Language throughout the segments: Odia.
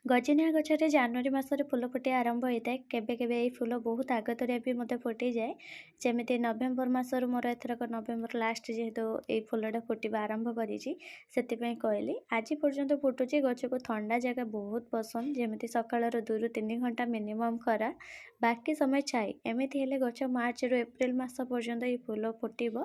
ଗଜିନିଆ ଗଛରେ ଜାନୁଆରୀ ମାସରେ ଫୁଲ ଫୁଟିବା ଆରମ୍ଭ ହୋଇଥାଏ। କେବେ କେବେ ଏହି ଫୁଲ ବହୁତ ଆଗତୁରିଆ ବି ମଧ୍ୟ ଫୁଟିଯାଏ। ଯେମିତି ନଭେମ୍ବର ମାସରୁ ମୋର ଏଥରକ ନଭେମ୍ବର ଲାଷ୍ଟ ଯେହେତୁ ଏଇ ଫୁଲଟା ଫୁଟିବା ଆରମ୍ଭ କରିଛି, ସେଥିପାଇଁ କହିଲି। ଆଜି ପର୍ଯ୍ୟନ୍ତ ଫୁଟୁଛି। ଗଛକୁ ଥଣ୍ଡା ଜାଗା ବହୁତ ପସନ୍ଦ, ଯେମିତି ସକାଳର 2ରୁ 3 ଘଣ୍ଟା ମିନିମମ୍ ଖରା, ବାକି ସମୟ ଛାଇ। ଏମିତି ହେଲେ ଗଛ ମାର୍ଚ୍ଚରୁ ଏପ୍ରିଲ ମାସ ପର୍ଯ୍ୟନ୍ତ ଏଇ ଫୁଲ ଫୁଟିବ।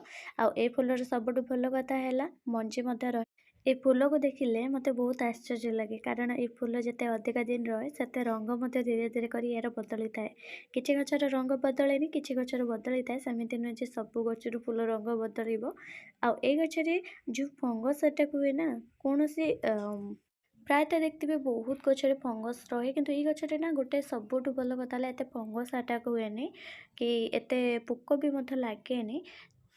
ଆଉ ଏଇ ଫୁଲର ସବୁଠୁ ଭଲ କଥା ହେଲା ମଞ୍ଜି ମଧ୍ୟ ରହେ। ଏ ଫୁଲକୁ ଦେଖିଲେ ମୋତେ ବହୁତ ଆଶ୍ଚର୍ଯ୍ୟ ଲାଗେ, କାରଣ ଏ ଫୁଲ ଯେତେ ଅଧିକା ଦିନ ରହେ ସେତେ ରଙ୍ଗ ମଧ୍ୟ ଧୀରେ ଧୀରେ କରି ଏହାର ବଦଳିଥାଏ। କିଛି ଗଛର ରଙ୍ଗ ବଦଳେନି, କିଛି ଗଛର ବଦଳିଥାଏ। ସେମିତି ନୁହେଁ ଯେ ସବୁ ଗଛରୁ ଫୁଲ ରଙ୍ଗ ବଦଳିବ। ଆଉ ଏଇ ଗଛରେ ଯେଉଁ ଫଙ୍ଗସ୍ ଆଟାକ୍ ହୁଏ ନା, କୌଣସି ପ୍ରାୟତଃ ଦେଖିଥିବେ ବହୁତ ଗଛରେ ଫଙ୍ଗସ୍ ରହେ, କିନ୍ତୁ ଏଇ ଗଛରେ ନା ଗୋଟେ ସବୁଠୁ ଭଲ କଥା ହେଲା ଏତେ ଫଙ୍ଗସ୍ ଆଟାକ୍ ହୁଏନି, କି ଏତେ ପୋକ ବି ମଧ୍ୟ ଲାଗେନି।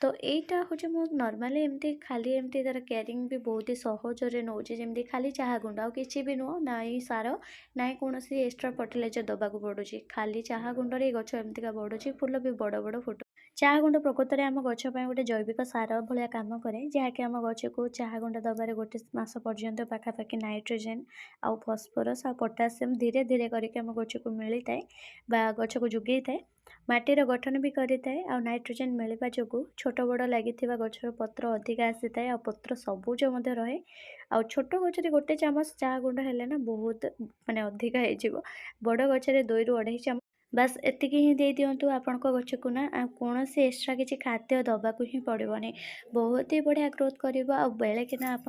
ତ ଏଇଟା ହେଉଛି ମୁଁ ନର୍ମାଲି ଏମିତି ଖାଲି ଏମିତି ତା'ର କେୟାରିଂ ବି ବହୁତ ହି ସହଜରେ ନେଉଛି, ଯେମିତି ଖାଲି ଚାହା ଗୁଣ୍ଡ ଆଉ କିଛି ବି ନୁହଁ, ନାଇଁ ସାର, ନାଇଁ କୌଣସି ଏକ୍ସଟ୍ରା ଫର୍ଟିଲାଇଜର ଦେବାକୁ ପଡ଼ୁଛି। ଖାଲି ଚାହା ଗୁଣ୍ଡରେ ଏଇ ଗଛ ଏମିତିକା ବଢ଼ୁଛି, ଫୁଲ ବି ବଡ଼ ବଡ଼ ଫୁଟୁ। ଚାହା ଗୁଣ୍ଡ ପ୍ରକୃତରେ ଆମ ଗଛ ପାଇଁ ଗୋଟେ ଜୈବିକ ସାର ଭଳିଆ କାମ କରେ, ଯାହାକି ଆମ ଗଛକୁ ଚାହା ଗୁଣ୍ଡ ଦେବାରେ ଗୋଟେ ମାସ ପର୍ଯ୍ୟନ୍ତ ପାଖାପାଖି ନାଇଟ୍ରୋଜେନ୍ ଆଉ ଫସ୍ଫରସ୍ ଆଉ ପଟାସିୟମ୍ ଧୀରେ ଧୀରେ କରିକି ଆମ ଗଛକୁ ମିଳିଥାଏ ବା ଗଛକୁ ଯୋଗାଇଥାଏ। ମାଟିର ଗଠନ ବି କରିଥାଏ। ଆଉ ନାଇଟ୍ରୋଜେନ୍ ମିଳିବା ଯୋଗୁଁ ଛୋଟ ବଡ଼ ଲାଗିଥିବା ଗଛର ପତ୍ର ଅଧିକା ଆସିଥାଏ, ଆଉ ପତ୍ର ସବୁଜ ମଧ୍ୟ ରହେ। ଆଉ ଛୋଟ ଗଛରେ ଗୋଟେ ଚାମଚ ଚାହା ଗୁଣ୍ଡ ହେଲେ ନା ବହୁତ ମାନେ ଅଧିକା ହେଇଯିବ। ବଡ଼ ଗଛରେ 2ରୁ 2.5 ଚାମଚ ବାସ୍ ଏତିକି ହିଁ ଦେଇ ଦିଅନ୍ତୁ ଆପଣଙ୍କ ଗଛକୁ ନା, ଆଉ କୌଣସି ଏକ୍ସଟ୍ରା କିଛି ଖାଦ୍ୟ ଦେବାକୁ ହିଁ ପଡ଼ିବନି। ବହୁତ ହି ବଢ଼ିଆ ଗ୍ରୋଥ୍ କରିବ। ଆଉ ବେଳେକିନା ଆପଣ